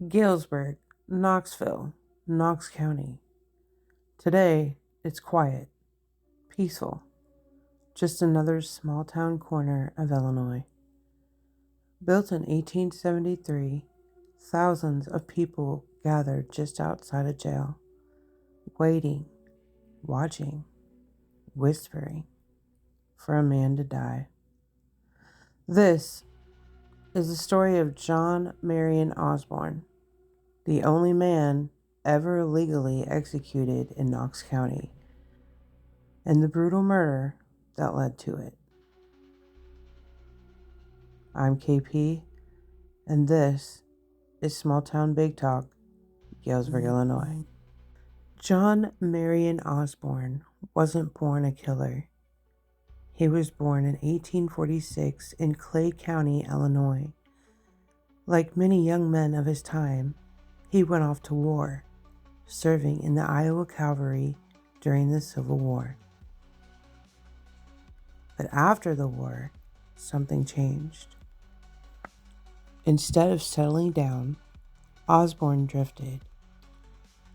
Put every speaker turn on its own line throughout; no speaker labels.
Galesburg, Knoxville, Knox County. Today, it's quiet, peaceful, just another small town corner of Illinois. Built in 1873, thousands of people gathered just outside a jail, waiting, watching, whispering for a man to die. This is the story of John Marion Osborne, the only man ever legally executed in Knox County, and the brutal murder that led to it. I'm KP, and this is Small Town Big Talk, Galesburg, Illinois. John Marion Osborne wasn't born a killer. He was born in 1846 in Clay County, Illinois. Like many young men of his time, he went off to war, serving in the Iowa Cavalry during the Civil War. But after the war, something changed. Instead of settling down, Osborne drifted.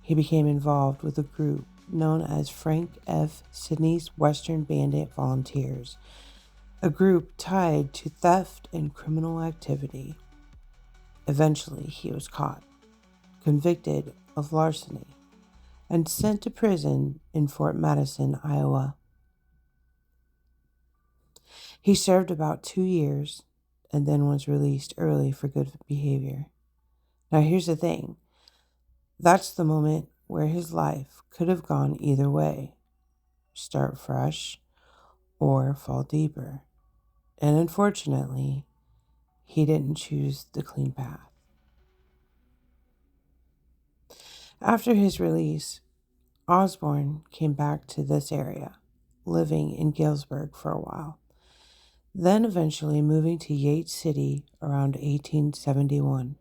He became involved with a group known as Frank F. Sidney's Western Bandit Volunteers, a group tied to theft and criminal activity. Eventually, he was caught, convicted of larceny, and sent to prison in Fort Madison, Iowa. He served about 2 years and then was released early for good behavior. Now, here's the thing. That's the moment where his life could have gone either way. Start fresh or fall deeper. And unfortunately, he didn't choose the clean path. After his release, Osborne came back to this area, living in Galesburg for a while, then eventually moving to Yates City around 1871.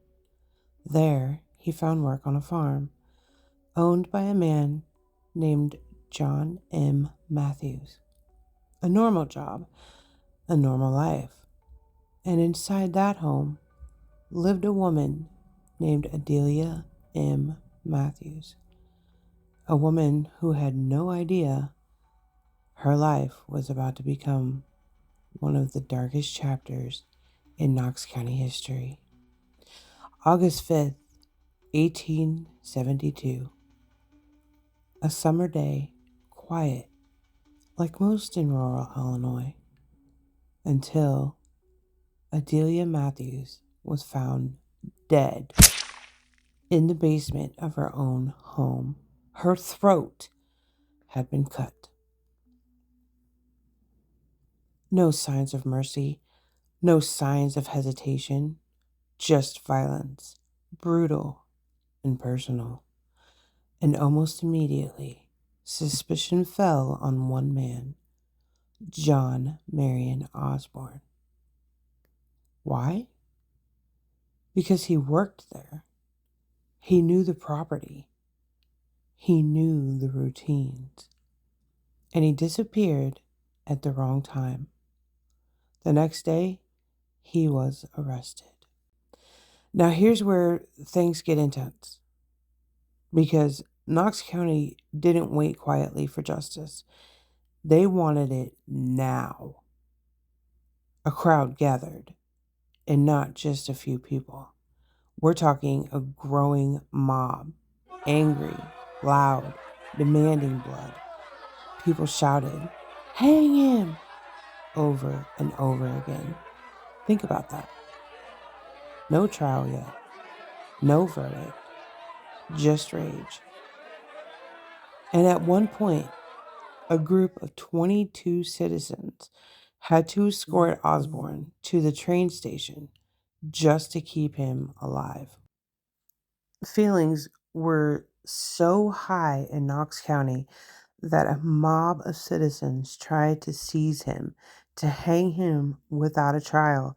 There, he found work on a farm owned by a man named John M. Matthews. A normal job, a normal life. And inside that home lived a woman named Adelia M. Matthews, a woman who had no idea her life was about to become one of the darkest chapters in Knox County history. August 5th, 1872. A summer day, quiet, like most in rural Illinois, until Adelia Matthews was found dead in the basement of her own home. Her throat had been cut. No signs of mercy, no signs of hesitation, just violence, brutal and personal. And almost immediately, suspicion fell on one man, John Marion Osborne. Why? Because he worked there. He knew the property. He knew the routines. And he disappeared at the wrong time. The next day, he was arrested. Now, here's where things get intense. Because Knox County didn't wait quietly for justice. They wanted it now. A crowd gathered, and not just a few people. We're talking a growing mob, angry, loud, demanding blood. People shouted, "Hang him!" over and over again. Think about that. No trial yet. No verdict. Just rage. And at one point, a group of 22 citizens had to escort Osborne to the train station just to keep him alive. Feelings were so high in Knox County that a mob of citizens tried to seize him, to hang him without a trial.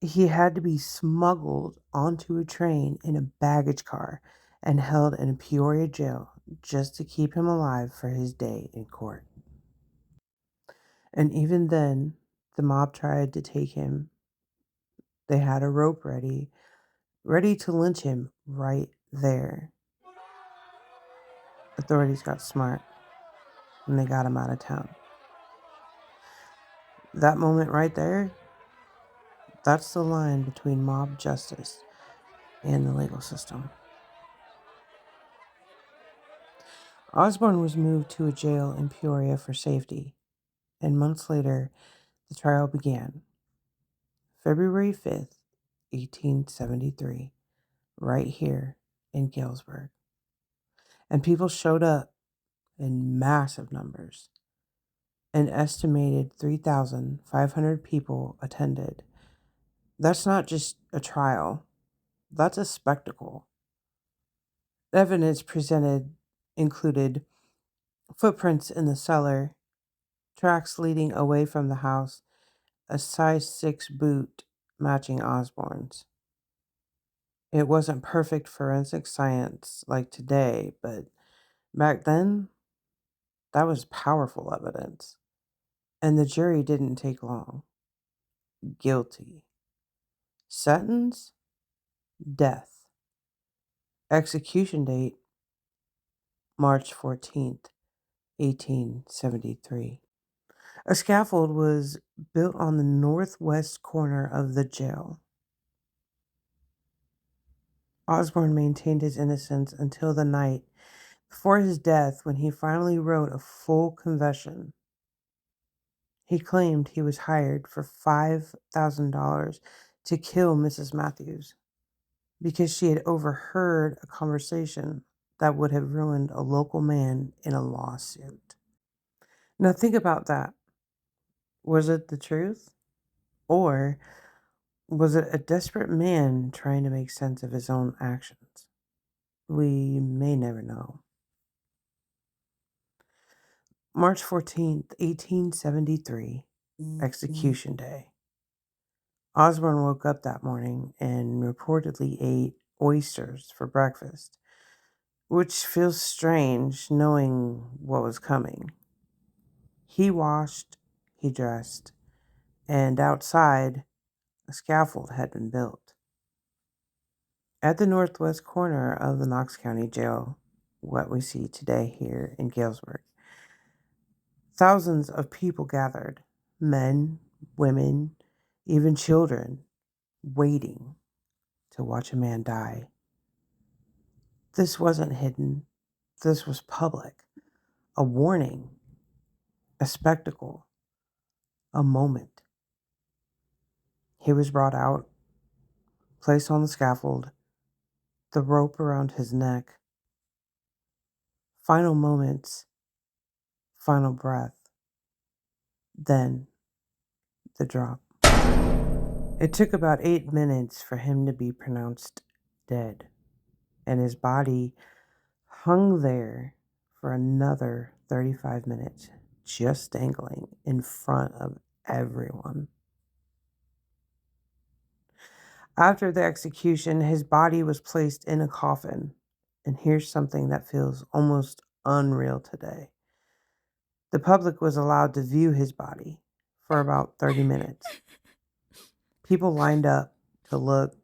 He had to be smuggled onto a train in a baggage car and held in a Peoria jail just to keep him alive for his day in court. And even then, the mob tried to take him. They had a rope ready, ready to lynch him right there. Authorities got smart and they got him out of town. That moment right there, that's the line between mob justice and the legal system. Osborne was moved to a jail in Peoria for safety, and months later, the trial began. February 5th, 1873, right here in Galesburg. And people showed up in massive numbers. An estimated 3,500 people attended. That's not just a trial, that's a spectacle. Evidence presented included footprints in the cellar, tracks leading away from the house, a size 6 boot matching Osborne's. It wasn't perfect forensic science like today, but back then, that was powerful evidence. And the jury didn't take long. Guilty. Sentence? Death. Execution date? March 14th, 1873. A scaffold was built on the northwest corner of the jail. Osborne maintained his innocence until the night before his death when he finally wrote a full confession. He claimed he was hired for $5,000 to kill Mrs. Matthews because she had overheard a conversation that would have ruined a local man in a lawsuit. Now think about that. Was it the truth? Or was it a desperate man trying to make sense of his own actions? We may never know. March 14th, 1873, Execution Day. Osborne woke up that morning and reportedly ate oysters for breakfast, which feels strange knowing what was coming. He washed, he dressed, and outside, a scaffold had been built. At the northwest corner of the Knox County Jail, what we see today here in Galesburg, thousands of people gathered, men, women, even children, waiting to watch a man die. This wasn't hidden. This was public. A warning, a spectacle, a moment. He was brought out, placed on the scaffold, the rope around his neck. Final moments, final breath. Then the drop. It took about 8 minutes for him to be pronounced dead, and his body hung there for another 35 minutes, just dangling in front of everyone. After the execution, his body was placed in a coffin, and here's something that feels almost unreal today. The public was allowed to view his body for about 30 minutes. People lined up to look,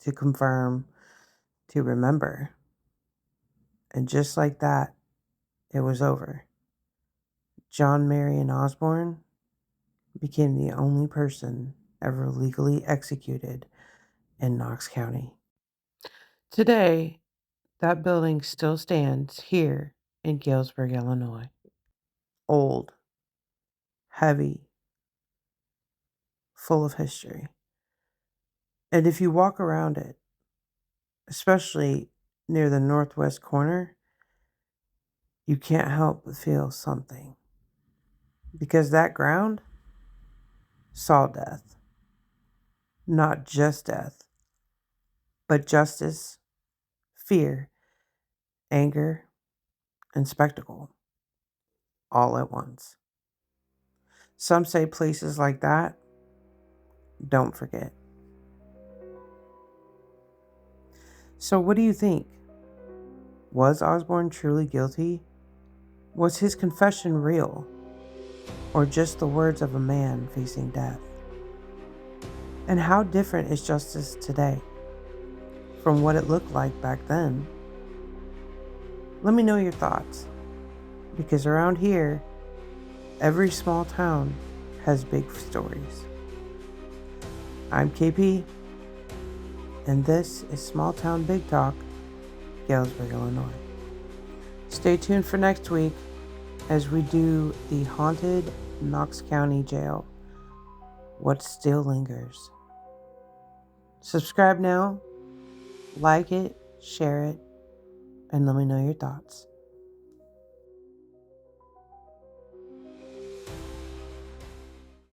to confirm, to remember. And just like that, it was over. John Marion Osborne became the only person ever legally executed in Knox County. Today, that building still stands here in Galesburg, Illinois. Old, heavy, full of history. And if you walk around it, especially near the northwest corner, you can't help but feel something. Because that ground saw death. Not just death, but justice, fear, anger, and spectacle, all at once. Some say places like that don't forget. So what do you think? Was Osborne truly guilty? Was his confession real? Or just the words of a man facing death? And how different is justice today? from what it looked like back then. Let me know your thoughts, because around here, every small town has big stories. I'm KP, and this is Small Town Big Talk, Galesburg, Illinois. Stay tuned for next week as we do the haunted Knox County Jail. What still lingers? Subscribe now, like it, share it, and let me know your thoughts.